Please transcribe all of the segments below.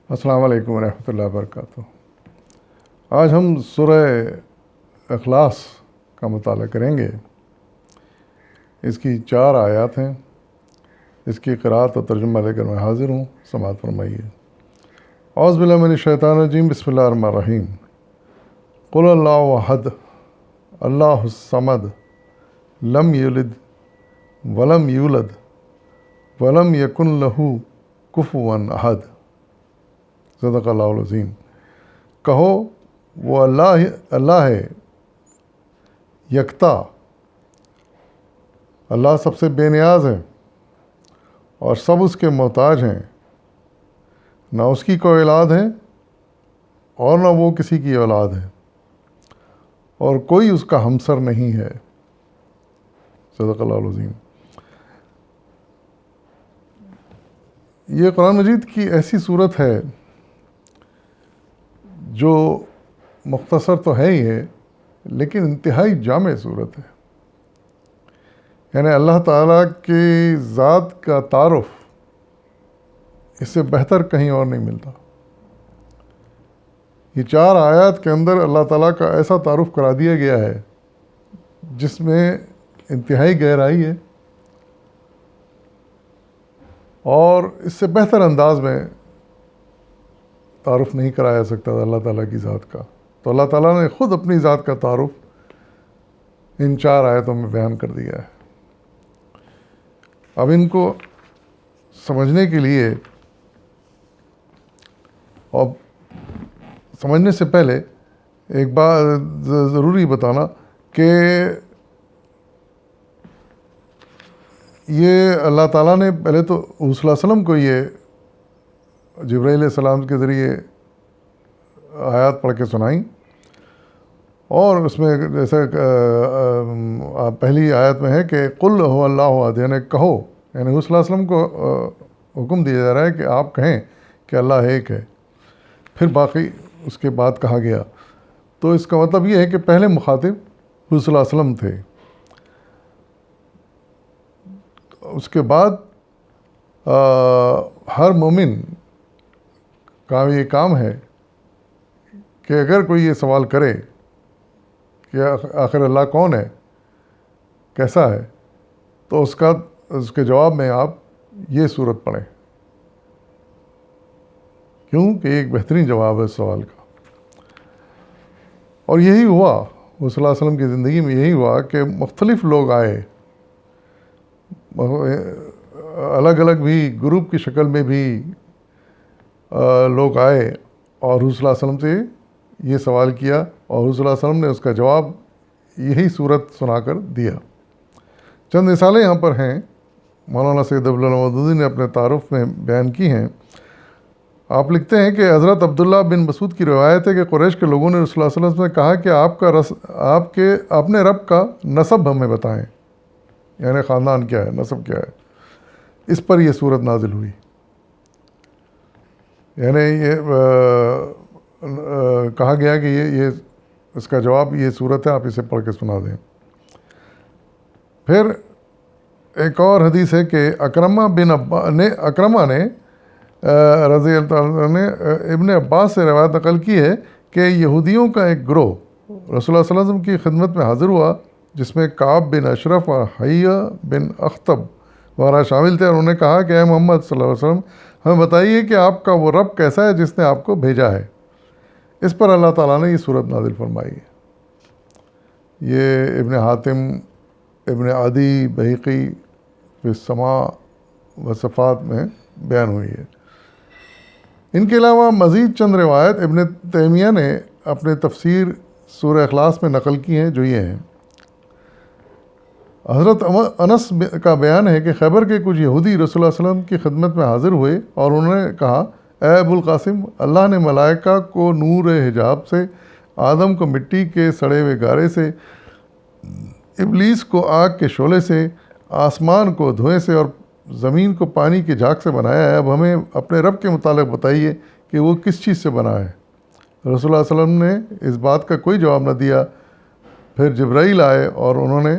السلام علیکم ورحمۃ اللہ وبرکاتہ۔ آج ہم سورہ اخلاص کا مطالعہ کریں گے۔ اس کی 4 آیات ہیں۔ اس کی قرأت اور ترجمہ لے کر میں حاضر ہوں، سماعت فرمائیے۔ اعوذ باللہ من الشیطان الرجیم، بسم اللہ الرحمن الرحیم۔ قل اللہ احد اللہ الصمد لم یلد ولم یولد ولم یکن لہ کفوا احد۔ صدق اللہ العظیم۔ کہو وہ اللہ ہے یکتا، اللہ سب سے بے نیاز ہے اور سب اس کے محتاج ہیں، نہ اس کی کوئی اولاد ہے اور نہ وہ کسی کی اولاد ہے، اور کوئی اس کا ہمسر نہیں ہے۔ صدق اللہ العظیم۔ یہ قرآن مجید کی ایسی صورت ہے جو مختصر تو ہے ہی ہے، لیکن انتہائی جامع صورت ہے۔ یعنی اللہ تعالیٰ کی ذات کا تعارف اس سے بہتر کہیں اور نہیں ملتا۔ یہ 4 آیات کے اندر اللہ تعالیٰ کا ایسا تعارف کرا دیا گیا ہے جس میں انتہائی گہرائی ہے، اور اس سے بہتر انداز میں تعارف نہیں کرایا سکتا تھا اللہ تعالیٰ کی ذات کا۔ تو اللہ تعالیٰ نے خود اپنی ذات کا تعارف ان 4 آیتوں میں بیان کر دیا ہے۔ اب ان کو سمجھنے کے لیے اور سمجھنے سے پہلے ایک بات ضروری بتانا کہ یہ اللہ تعالیٰ نے پہلے تو حضور صلی اللہ علیہ وسلم کو یہ جبرائیل علیہ السلام کے ذریعے آیات پڑھ کے سنائیں، اور اس میں جیسے پہلی آیت میں ہے کہ قل هو اللہ احد، یعنی کہو، یعنی حضور صلی اللہ علیہ وسلم کو حکم دیا جا رہا ہے کہ آپ کہیں کہ اللہ ایک ہے۔ پھر باقی اس کے بعد کہا گیا، تو اس کا مطلب یہ ہے کہ پہلے مخاطب حضور صلی اللہ علیہ وسلم تھے۔ اس کے بعد ہر مومن کا یہ کام ہے کہ اگر کوئی یہ سوال کرے کہ آخر اللہ کون ہے، کیسا ہے، تو اس کے جواب میں آپ یہ صورت پڑھیں، کیونکہ ایک بہترین جواب ہے اس سوال کا۔ اور یہی ہوا، حضور صلی اللہ علیہ وسلم کی زندگی میں یہی ہوا کہ مختلف لوگ آئے، الگ الگ بھی گروپ کی شکل میں بھی لوگ آئے، اور حضور صلی اللہ علیہ وسلم سے یہ سوال کیا، اور حضور صلی اللہ علیہ وسلم نے اس کا جواب یہی صورت سنا کر دیا۔ چند مثالیں یہاں پر ہیں، مولانا سید عبداللہ مودودی نے اپنے تعارف میں بیان کی ہیں۔ آپ لکھتے ہیں کہ حضرت عبداللہ بن مسعود کی روایت ہے کہ قریش کے لوگوں نے رسول اللہ صلی اللہ علیہ وسلم سے کہا کہ آپ کے اپنے رب کا نسب ہمیں بتائیں، یعنی خاندان کیا ہے، نسب کیا ہے۔ اس پر یہ صورت نازل ہوئی، یعنی یہ کہا گیا کہ یہ اس کا جواب یہ صورت ہے، آپ اسے پڑھ کے سنا دیں۔ پھر ایک اور حدیث ہے کہ اکرمہ نے رضی اللہ عنہ نے ابن عباس سے روایت نقل کی ہے کہ یہودیوں کا ایک گروہ رسول اللہ صلی اللہ علیہ وسلم کی خدمت میں حاضر ہوا، جس میں کعب بن اشرف اور حیہ بن اخطب وغیرہ شامل تھے، اور انہوں نے کہا کہ اے محمد صلی اللہ علیہ وسلم، ہمیں بتائیے کہ آپ کا وہ رب کیسا ہے جس نے آپ کو بھیجا ہے۔ اس پر اللہ تعالیٰ نے یہ صورت نازل فرمائی ہے۔ یہ ابن حاتم، ابن عدی، بہقی فی السماء و صفات میں بیان ہوئی ہے۔ ان کے علاوہ مزید چند روایت ابن تیمیہ نے اپنے تفسیر سورہ اخلاص میں نقل کی ہیں، جو یہ ہیں۔ حضرت انس کا بیان ہے کہ خیبر کے کچھ یہودی رسول اللہ صلی اللہ علیہ وسلم کی خدمت میں حاضر ہوئے، اور انہوں نے کہا، اے ابو القاسم، اللہ نے ملائکہ کو نور حجاب سے، آدم کو مٹی کے سڑے ہوئے گارے سے، ابلیس کو آگ کے شعلے سے، آسمان کو دھوئیں سے، اور زمین کو پانی کی جھاگ سے بنایا ہے۔ اب ہمیں اپنے رب کے متعلق بتائیے کہ وہ کس چیز سے بنا ہے۔ رسول اللہ صلی اللہ علیہ وسلم نے اس بات کا کوئی جواب نہ دیا۔ پھر جبرائیل آئے اور انہوں نے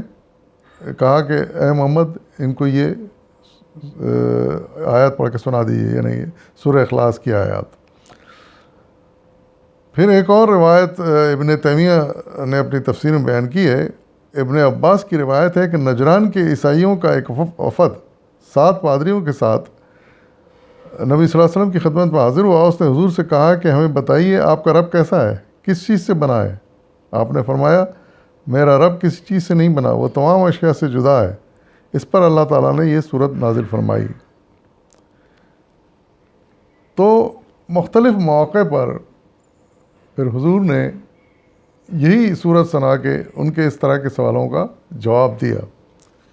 کہا کہ اے محمد، ان کو یہ آیات پڑھ کے سنا دیجیے، یعنی سورہ اخلاص کی آیات۔ پھر ایک اور روایت ابن تیمیہ نے اپنی تفسیر میں بیان کی ہے. ابن عباس کی روایت ہے کہ نجران کے عیسائیوں کا ایک وفد 7 پادریوں کے ساتھ نبی صلی اللہ علیہ وسلم کی خدمت میں حاضر ہوا. اس نے حضور سے کہا کہ ہمیں بتائیے آپ کا رب کیسا ہے, کس چیز سے بنا ہے؟ آپ نے فرمایا میرا رب کسی چیز سے نہیں بنا, وہ تمام اشیاء سے جدا ہے. اس پر اللہ تعالیٰ نے یہ صورت نازل فرمائی. تو مختلف مواقع پر پھر حضور نے یہی صورت سنا کے ان کے اس طرح کے سوالوں کا جواب دیا,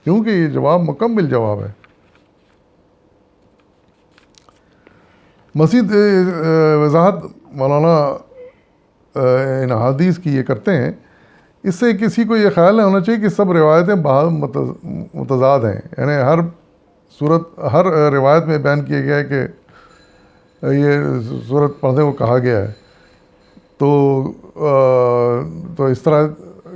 کیونکہ یہ جواب مکمل جواب ہے. مزید وضاحت مولانا ان حدیث کی یہ کرتے ہیں, اس سے کسی کو یہ خیال نہیں ہونا چاہیے کہ سب روایتیں متضاد ہیں. یعنی ہر روایت میں بیان کیا گیا ہے کہ یہ صورت پڑھنے کو کہا گیا ہے. تو اس طرح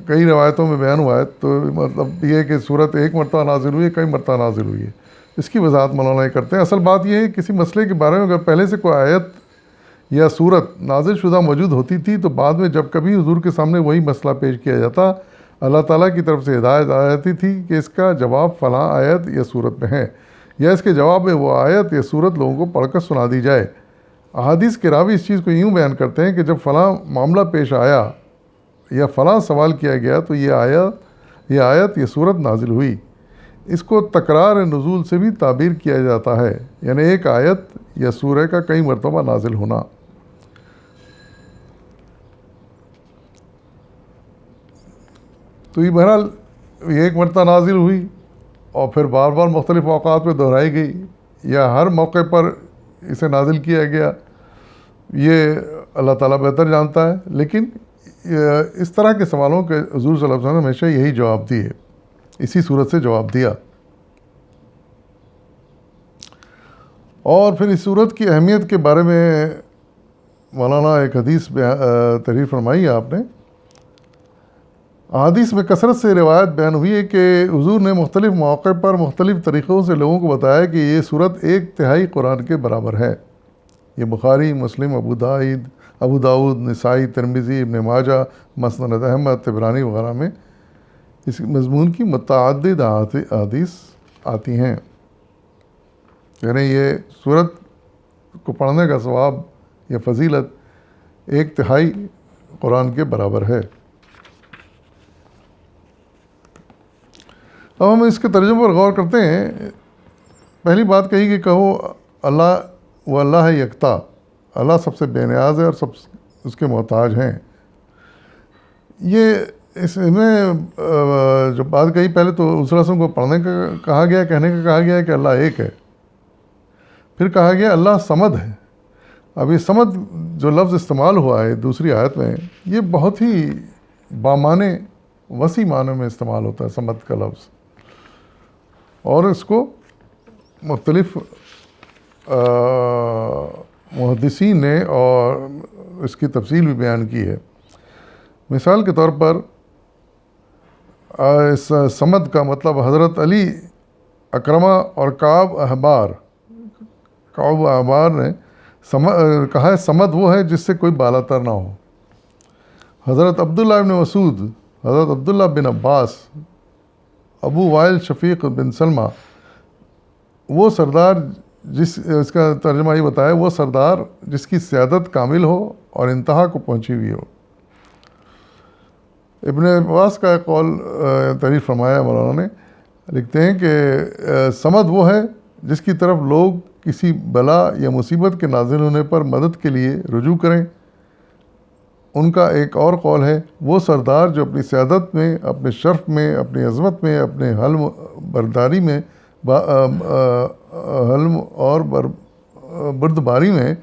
کئی روایتوں میں بیان ہوا ہے, تو مطلب یہ ہے کہ صورت ایک مرتبہ نازل ہوئی ہے, کئی مرتبہ نازل ہوئی ہے. اس کی وضاحت مولانا یہ کرتے ہیں. اصل بات یہ ہے کہ کسی مسئلے کے بارے میں اگر پہلے سے کوئی آیت یا صورت نازل شدہ موجود ہوتی تھی, تو بعد میں جب کبھی حضور کے سامنے وہی مسئلہ پیش کیا جاتا, اللہ تعالیٰ کی طرف سے ہدایت آ جاتی تھی کہ اس کا جواب فلاں آیت یا صورت میں ہے, یا اس کے جواب میں وہ آیت یا صورت لوگوں کو پڑھ کر سنا دی جائے. احادیث کے راوی اس چیز کو یوں بیان کرتے ہیں کہ جب فلاں معاملہ پیش آیا یا فلاں سوال کیا گیا تو یہ آیت یہ صورت نازل ہوئی. اس کو تکرار نزول سے بھی تعبیر کیا جاتا ہے, یعنی ایک آیت یا سورہ کا کئی مرتبہ نازل ہونا. تو یہ بہرحال یہ ایک مرتبہ نازل ہوئی اور پھر بار بار مختلف اوقات پہ دہرائی گئی, یا ہر موقع پر اسے نازل کیا گیا, یہ اللہ تعالیٰ بہتر جانتا ہے. لیکن اس طرح کے سوالوں کے حضور صلی اللہ علیہ وسلم نے ہمیشہ یہی جواب دیے, اسی صورت سے جواب دیا. اور پھر اس صورت کی اہمیت کے بارے میں مولانا ایک حدیث تحریر فرمائی ہے آپ نے. احادیث میں کثرت سے روایت بیان ہوئی ہے کہ حضور نے مختلف مواقع پر مختلف طریقوں سے لوگوں کو بتایا کہ یہ صورت 1/3 قرآن کے برابر ہے. یہ بخاری, مسلم, ابو داؤد, نسائی, ترمذی, ابن ماجہ, مسند احمد, طبرانی وغیرہ میں اس مضمون کی متعدد احادیث آتی ہیں. یعنی یہ صورت کو پڑھنے کا ثواب یا فضیلت 1/3 قرآن کے برابر ہے. اب ہم اس کے ترجمے پر غور کرتے ہیں. پہلی بات کہی کہ کہو اللہ ہے یکتا, اللہ سب سے بے نیاز ہے اور سب اس کے محتاج ہیں. یہ اس میں جو بات کہی, پہلے تو اس رسم کو پڑھنے کا کہا گیا, کہنے کا کہا گیا کہ اللہ ایک ہے. پھر کہا گیا اللہ صمد ہے. اب یہ صمد جو لفظ استعمال ہوا ہے دوسری آیت میں, یہ بہت ہی بامعنی وسیع معنی میں استعمال ہوتا ہے صمد کا لفظ, اور اس کو مختلف محدثین نے اور اس کی تفصیل بھی بیان کی ہے. مثال کے طور پر اس صمد کا مطلب حضرت علی اکرمہ اور کعب احبار نے کہا ہے صمد وہ ہے جس سے کوئی بالا تر نہ ہو. حضرت عبداللہ بن مسعود, حضرت عبداللہ بن عباس, ابو وائل شفیق بن سلمہ, وہ سردار اس کا ترجمہ یہ بتایا, وہ سردار جس کی سیادت کامل ہو اور انتہا کو پہنچی ہوئی ہو. ابن عباس کا ایک قول تحریر فرمایا مولانا نے, لکھتے ہیں کہ صمد وہ ہے جس کی طرف لوگ کسی بلا یا مصیبت کے نازل ہونے پر مدد کے لیے رجوع کریں. ان کا ایک اور قول ہے, وہ سردار جو اپنی سیادت میں, اپنے شرف میں, اپنی عظمت میں, اپنے حلم برداری میں, حلم اور بردباری میں,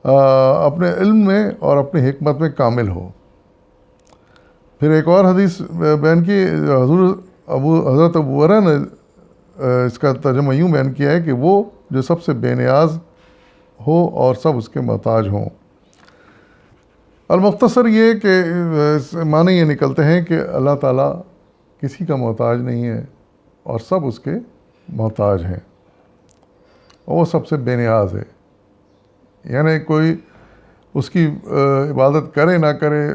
اپنے علم میں اور اپنی حکمت میں کامل ہو. پھر ایک اور حدیث بیان کی, حضرت ابو ہریرہ نے اس کا ترجمہ یوں بیان کیا ہے کہ وہ جو سب سے بے نیاز ہو اور سب اس کے محتاج ہوں. المختصر یہ کہ معنی یہ نکلتے ہیں کہ اللہ تعالیٰ کسی کا محتاج نہیں ہے اور سب اس کے محتاج ہیں, اور وہ سب سے بے نیاز ہے. یعنی کوئی اس کی عبادت کرے نہ کرے،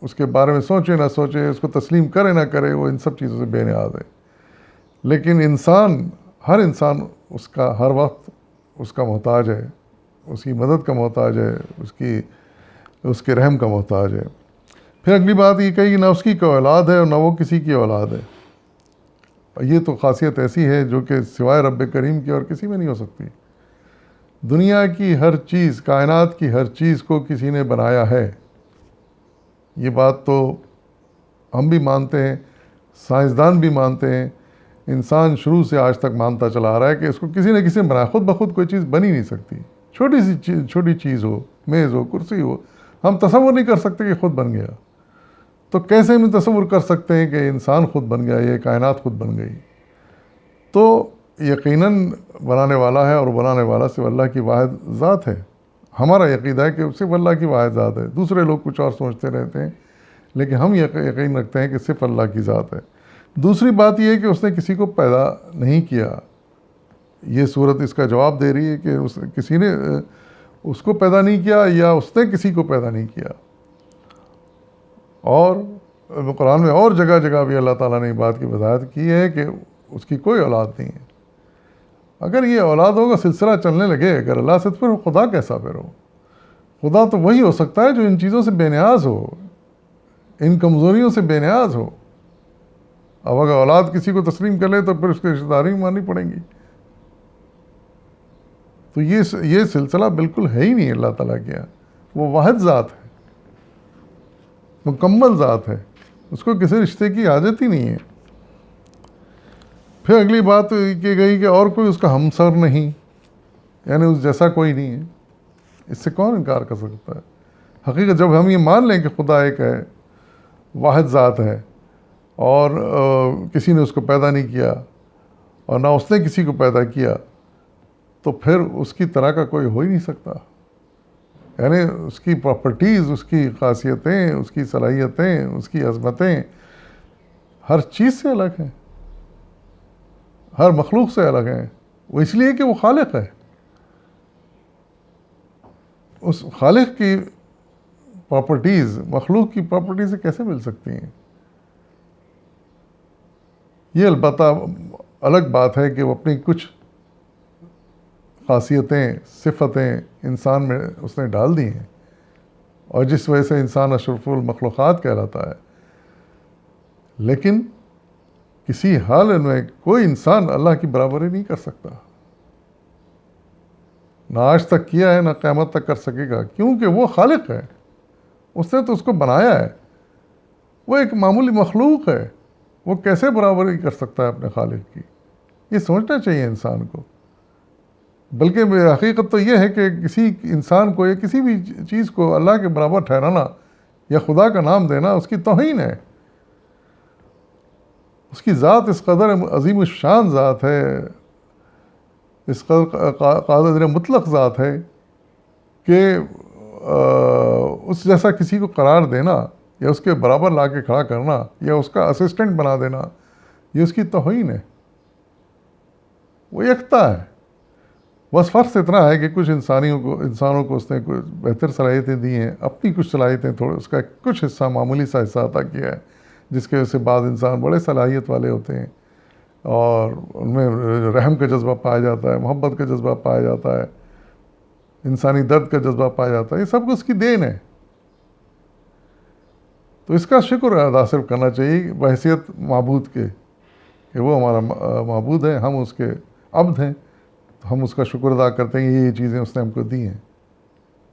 اس کے بارے میں سوچے نہ سوچے، اس کو تسلیم کرے نہ کرے، وہ ان سب چیزوں سے بے نیاز ہے۔ لیکن انسان، ہر انسان اس کا ہر وقت اس کا محتاج ہے، اس کی مدد کا محتاج ہے، اس کے رحم کا محتاج ہے۔ پھر اگلی بات یہ کہی کہ نہ اس کی کوئی اولاد ہے اور نہ وہ کسی کی اولاد ہے۔ یہ تو خاصیت ایسی ہے جو کہ سوائے رب کریم کی اور کسی میں نہیں ہو سکتی۔ دنیا کی ہر چیز، کائنات کی ہر چیز کو کسی نے بنایا ہے، یہ بات تو ہم بھی مانتے ہیں، سائنسدان بھی مانتے ہیں، انسان شروع سے آج تک مانتا چلا آ رہا ہے کہ اس کو کسی نہ کسی نے بنایا۔ خود بخود کوئی چیز بن ہی نہیں سکتی، چھوٹی چیز ہو، میز ہو، کرسی ہو، ہم تصور نہیں کر سکتے کہ خود بن گیا۔ تو کیسے ہم تصور کر سکتے ہیں کہ انسان خود بن گیا، یہ کائنات خود بن گئی؟ تو یقیناً بنانے والا ہے، اور بنانے والا صرف اللہ کی واحد ذات ہے۔ ہمارا عقیدہ ہے کہ صرف اللہ کی واحد ذات ہے، دوسرے لوگ کچھ اور سوچتے رہتے ہیں، لیکن ہم یقین رکھتے ہیں کہ صرف اللہ کی ذات ہے۔ دوسری بات یہ ہے کہ اس نے کسی کو پیدا نہیں کیا۔ یہ صورت اس کا جواب دے رہی ہے کہ کسی نے اس کو پیدا نہیں کیا یا اس نے کسی کو پیدا نہیں کیا۔ اور قرآن میں اور جگہ جگہ بھی اللہ تعالیٰ نے بات کی وضاحت کی ہے کہ اس کی کوئی اولاد نہیں ہے۔ اگر یہ اولادوں کا سلسلہ چلنے لگے، اگر اللہ سے، تو پھر خدا کیسا پھر ہو؟ خدا تو وہی ہو سکتا ہے جو ان چیزوں سے بے نیاز ہو، ان کمزوریوں سے بے نیاز ہو۔ اب اگر اولاد کسی کو تسلیم کر لے تو پھر اس کی رشتہ داری ماننی پڑیں گی۔ تو یہ سلسلہ بالکل ہے ہی نہیں اللہ تعالیٰ کے یہاں۔ وہ واحد ذات ہے، مکمل ذات ہے، اس کو کسی رشتے کی حاجت ہی نہیں ہے۔ پھر اگلی بات کی گئی کہ اور کوئی اس کا ہمسر نہیں، یعنی اس جیسا کوئی نہیں ہے۔ اس سے کون انکار کر سکتا ہے؟ حقیقت جب ہم یہ مان لیں کہ خدا ایک ہے، واحد ذات ہے، اور کسی نے اس کو پیدا نہیں کیا اور نہ اس نے کسی کو پیدا کیا، تو پھر اس کی طرح کا کوئی ہو ہی نہیں سکتا۔ یعنی اس کی پراپرٹیز، اس کی خاصیتیں، اس کی صلاحیتیں، اس کی عظمتیں ہر چیز سے الگ ہیں، ہر مخلوق سے الگ ہیں۔ وہ اس لیے کہ وہ خالق ہے۔ اس خالق کی پراپرٹیز مخلوق کی پراپرٹی سے کیسے مل سکتی ہیں؟ یہ البتہ الگ بات ہے کہ وہ اپنی کچھ خاصیتیں، صفتیں انسان میں اس نے ڈال دی ہیں، اور جس وجہ سے انسان اشرف المخلوقات کہلاتا ہے۔ لیکن کسی حال میں کوئی انسان اللہ کی برابری نہیں کر سکتا، نہ آج تک کیا ہے، نہ قیامت تک کر سکے گا، کیونکہ وہ خالق ہے۔ اس نے تو اس کو بنایا ہے، وہ ایک معمولی مخلوق ہے، وہ کیسے برابری کر سکتا ہے اپنے خالق کی؟ یہ سوچنا چاہیے انسان کو۔ بلکہ حقیقت تو یہ ہے کہ کسی انسان کو یا کسی بھی چیز کو اللہ کے برابر ٹھہرانا یا خدا کا نام دینا اس کی توہین ہے۔ اس کی ذات اس قدر عظیم الشان ذات ہے، اس قدر قادر مطلق ذات ہے کہ اس جیسا کسی کو قرار دینا یا اس کے برابر لا کے کھڑا کرنا یا اس کا اسسٹنٹ بنا دینا، یہ اس کی توہین ہے۔ وہ یکتا ہے۔ بس فرق اتنا ہے کہ کچھ انسانوں کو اس نے کوئی بہتر صلاحیتیں دی ہیں، اپنی کچھ صلاحیتیں تھوڑے، اس کا کچھ حصہ، معمولی سا حصہ عطا کیا ہے، جس کی وجہ سے بعض انسان بڑے صلاحیت والے ہوتے ہیں اور ان میں رحم کا جذبہ پایا جاتا ہے، محبت کا جذبہ پایا جاتا ہے، انسانی درد کا جذبہ پایا جاتا ہے۔ یہ سب اس کی دین ہے۔ تو اس کا شکر ادا صرف کرنا چاہیے بحیثیت معبود کے، کہ وہ ہمارا معبود ہے، ہم اس کے عبد ہیں، تو ہم اس کا شکر ادا کرتے ہیں کہ یہ چیزیں اس نے ہم کو دی ہیں۔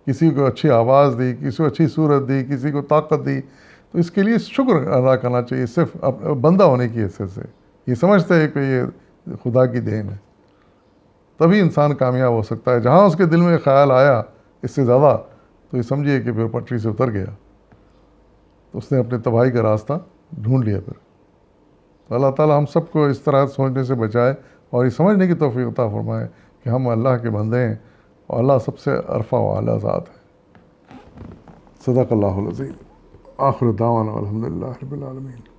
کسی کو اچھی آواز دی، کسی کو اچھی صورت دی، کسی کو طاقت دی، تو اس کے لیے شکر ادا کرنا چاہیے، صرف بندہ ہونے کی حیثیت سے۔ یہ سمجھتے ہیں کہ یہ خدا کی دین ہے، تبھی انسان کامیاب ہو سکتا ہے۔ جہاں اس کے دل میں خیال آیا اس سے زیادہ، تو یہ سمجھیے کہ پھر پٹری سے اتر گیا، تو اس نے اپنے تباہی کا راستہ ڈھونڈ لیا پھر۔ تو اللہ تعالیٰ ہم سب کو اس طرح سوچنے سے بچائے اور یہ سمجھنے کی توفیق عطا فرمائے کہ ہم اللہ کے بندے ہیں اور اللہ سب سے عرفہ و اعلیٰ ذات ہے۔ صدق اللہ العظیم۔ آخر دعوانا الحمدللہ رب العالمین۔